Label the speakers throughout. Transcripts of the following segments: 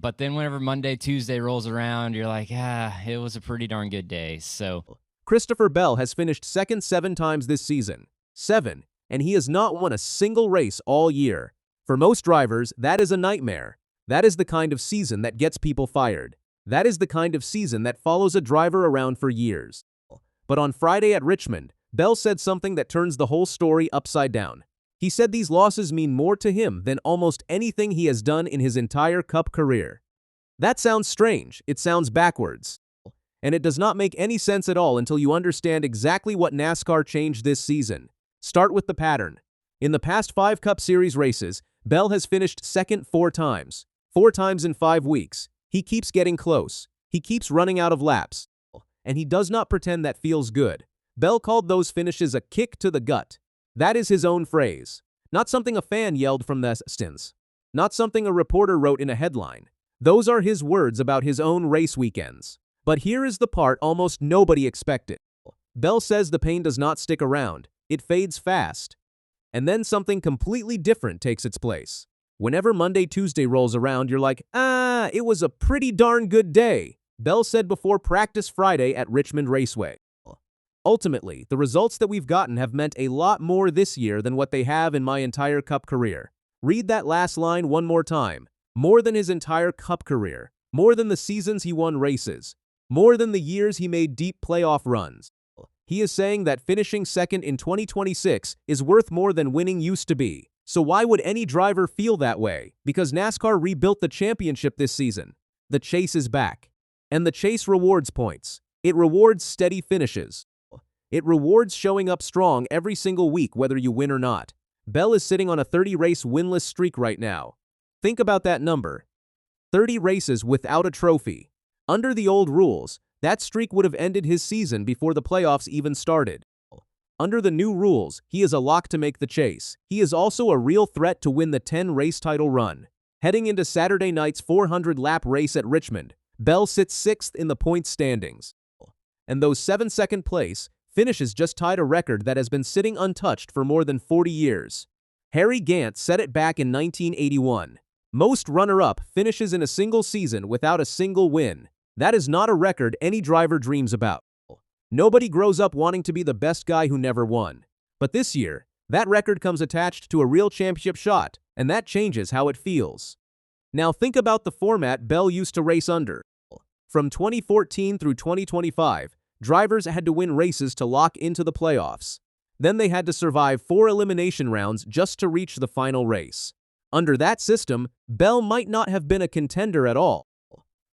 Speaker 1: But then whenever Monday, Tuesday rolls around, you're like, it was a pretty darn good day. So
Speaker 2: Christopher Bell has finished second 7 times this season. 7, and he has not won a single race all year. For most drivers, that is a nightmare. That is the kind of season that gets people fired. That is the kind of season that follows a driver around for years. But on Friday at Richmond, Bell said something that turns the whole story upside down. He said these losses mean more to him than almost anything he has done in his entire Cup career. That sounds strange. It sounds backwards. And it does not make any sense at all until you understand exactly what NASCAR changed this season. Start with the pattern. In the past 5 Cup Series races, Bell has finished second 4 times. 4 times in 5 weeks. He keeps getting close. He keeps running out of laps. And he does not pretend that feels good. Bell called those finishes a kick to the gut. That is his own phrase. Not something a fan yelled from the stands. Not something a reporter wrote in a headline. Those are his words about his own race weekends. But here is the part almost nobody expected. Bell says the pain does not stick around. It fades fast. And then something completely different takes its place. Whenever Monday, Tuesday rolls around, you're like, it was a pretty darn good day, Bell said before practice Friday at Richmond Raceway. Ultimately, the results that we've gotten have meant a lot more this year than what they have in my entire Cup career. Read that last line one more time. More than his entire Cup career. More than the seasons he won races. More than the years he made deep playoff runs. He is saying that finishing second in 2026 is worth more than winning used to be. So why would any driver feel that way? Because NASCAR rebuilt the championship this season. The chase is back. And the chase rewards points. It rewards steady finishes. It rewards showing up strong every single week whether you win or not. Bell is sitting on a 30-race winless streak right now. Think about that number. 30 races without a trophy. Under the old rules, that streak would have ended his season before the playoffs even started. Under the new rules, he is a lock to make the chase. He is also a real threat to win the 10-race title run. Heading into Saturday night's 400-lap race at Richmond, Bell sits 6th in the points standings. And those 7th place finishes just tied a record that has been sitting untouched for more than 40 years. Harry Gant set it back in 1981. Most runner-up finishes in a single season without a single win. That is not a record any driver dreams about. Nobody grows up wanting to be the best guy who never won. But this year, that record comes attached to a real championship shot, and that changes how it feels. Now think about the format Bell used to race under. From 2014 through 2025, drivers had to win races to lock into the playoffs. Then they had to survive 4 elimination rounds just to reach the final race. Under that system, Bell might not have been a contender at all.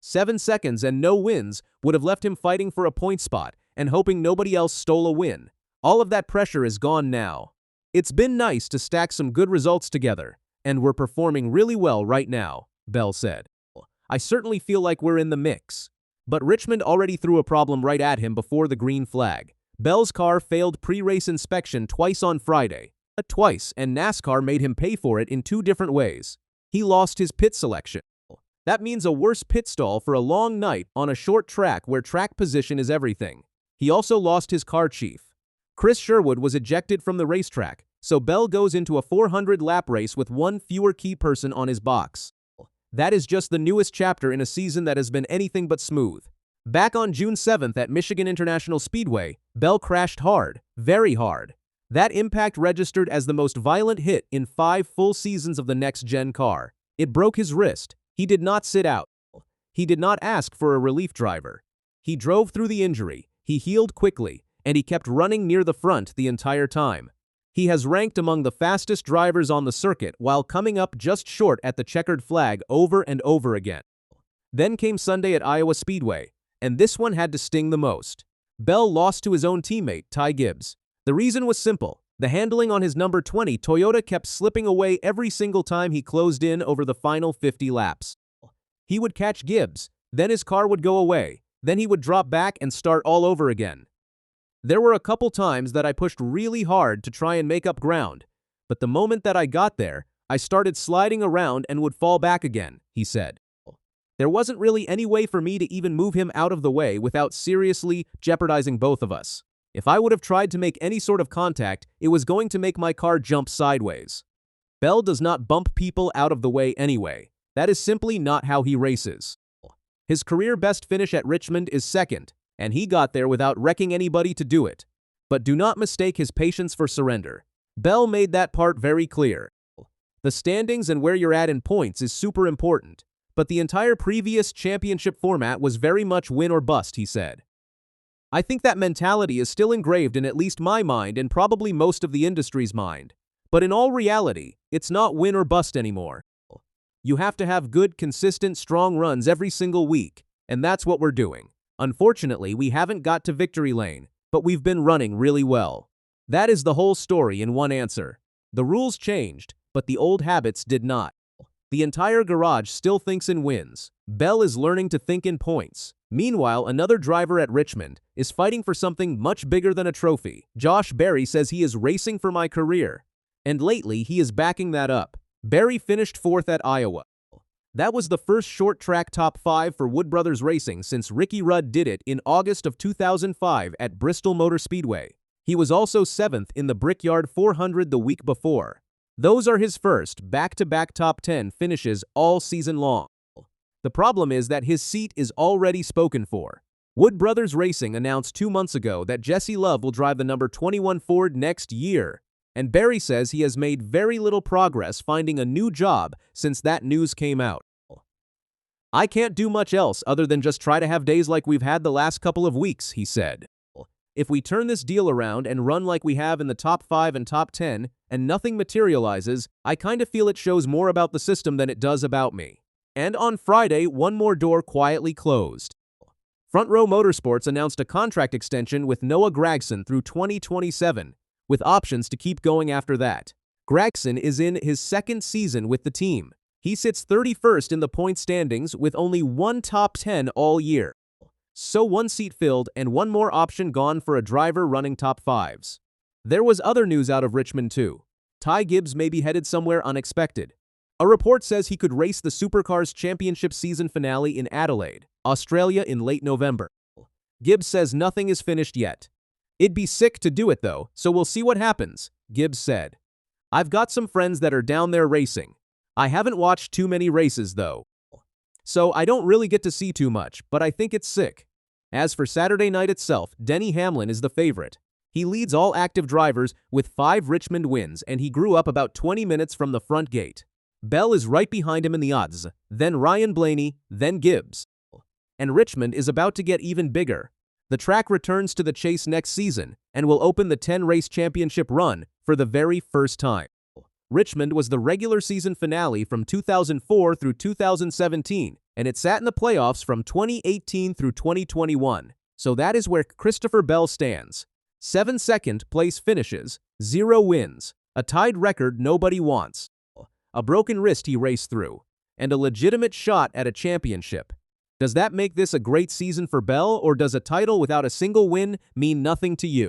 Speaker 2: 7 seconds and no wins would have left him fighting for a point spot and hoping nobody else stole a win. All of that pressure is gone now. It's been nice to stack some good results together, and we're performing really well right now, Bell said. I certainly feel like we're in the mix. But Richmond already threw a problem right at him before the green flag. Bell's car failed pre-race inspection twice on Friday. Twice, and NASCAR made him pay for it in 2 different ways. He lost his pit selection. That means a worse pit stall for a long night on a short track where track position is everything. He also lost his car chief. Chris Sherwood was ejected from the racetrack, so Bell goes into a 400-lap race with 1 fewer key person on his box. That is just the newest chapter in a season that has been anything but smooth. Back on June 7th at Michigan International Speedway, Bell crashed hard, very hard. That impact registered as the most violent hit in 5 full seasons of the next-gen car. It broke his wrist. He did not sit out. He did not ask for a relief driver. He drove through the injury, he healed quickly, and he kept running near the front the entire time. He has ranked among the fastest drivers on the circuit while coming up just short at the checkered flag over and over again. Then came Sunday at Iowa Speedway, and this one had to sting the most. Bell lost to his own teammate, Ty Gibbs. The reason was simple. The handling on his number 20 Toyota kept slipping away every single time he closed in over the final 50 laps. He would catch Gibbs, then his car would go away, then he would drop back and start all over again. There were a couple times that I pushed really hard to try and make up ground, but the moment that I got there, I started sliding around and would fall back again, he said. There wasn't really any way for me to even move him out of the way without seriously jeopardizing both of us. If I would have tried to make any sort of contact, it was going to make my car jump sideways. Bell does not bump people out of the way anyway. That is simply not how he races. His career best finish at Richmond is second, and he got there without wrecking anybody to do it. But do not mistake his patience for surrender. Bell made that part very clear. The standings and where you're at in points is super important, but the entire previous championship format was very much win or bust, he said. I think that mentality is still engraved in at least my mind and probably most of the industry's mind. But in all reality, it's not win or bust anymore. You have to have good, consistent, strong runs every single week, and that's what we're doing. Unfortunately, we haven't got to victory lane, but we've been running really well. That is the whole story in one answer. The rules changed, but the old habits did not. The entire garage still thinks in wins. Bell is learning to think in points. Meanwhile, another driver at Richmond is fighting for something much bigger than a trophy. Josh Berry says he is racing for my career, and lately he is backing that up. Berry finished 4th at Iowa. That was the first short track top 5 for Wood Brothers Racing since Ricky Rudd did it in August of 2005 at Bristol Motor Speedway. He was also 7th in the Brickyard 400 the week before. Those are his first back-to-back top 10 finishes all season long. The problem is that his seat is already spoken for. Wood Brothers Racing announced 2 months ago that Jesse Love will drive the number 21 Ford next year, and Berry says he has made very little progress finding a new job since that news came out. I can't do much else other than just try to have days like we've had the last couple of weeks, he said. If we turn this deal around and run like we have in the top 5 and top 10, and nothing materializes, I kind of feel it shows more about the system than it does about me. And on Friday, one more door quietly closed. Front Row Motorsports announced a contract extension with Noah Gragson through 2027, with options to keep going after that. Gragson is in his 2nd season with the team. He sits 31st in the point standings with only one top 10 all year. So one seat filled and one more option gone for a driver running top 5s. There was other news out of Richmond too. Ty Gibbs may be headed somewhere unexpected. A report says he could race the Supercars Championship season finale in Adelaide, Australia in late November. Gibbs says nothing is finished yet. It'd be sick to do it though, so we'll see what happens, Gibbs said. I've got some friends that are down there racing. I haven't watched too many races though, so I don't really get to see too much, but I think it's sick. As for Saturday night itself, Denny Hamlin is the favorite. He leads all active drivers with 5 Richmond wins, and he grew up about 20 minutes from the front gate. Bell is right behind him in the odds, then Ryan Blaney, then Gibbs. And Richmond is about to get even bigger. The track returns to the chase next season and will open the 10-race championship run for the very first time. Richmond was the regular season finale from 2004 through 2017, and it sat in the playoffs from 2018 through 2021. So that is where Christopher Bell stands. 7 second-place finishes, 0 wins, a tied record nobody wants, a broken wrist he raced through, and a legitimate shot at a championship. Does that make this a great season for Bell, or does a title without a single win mean nothing to you?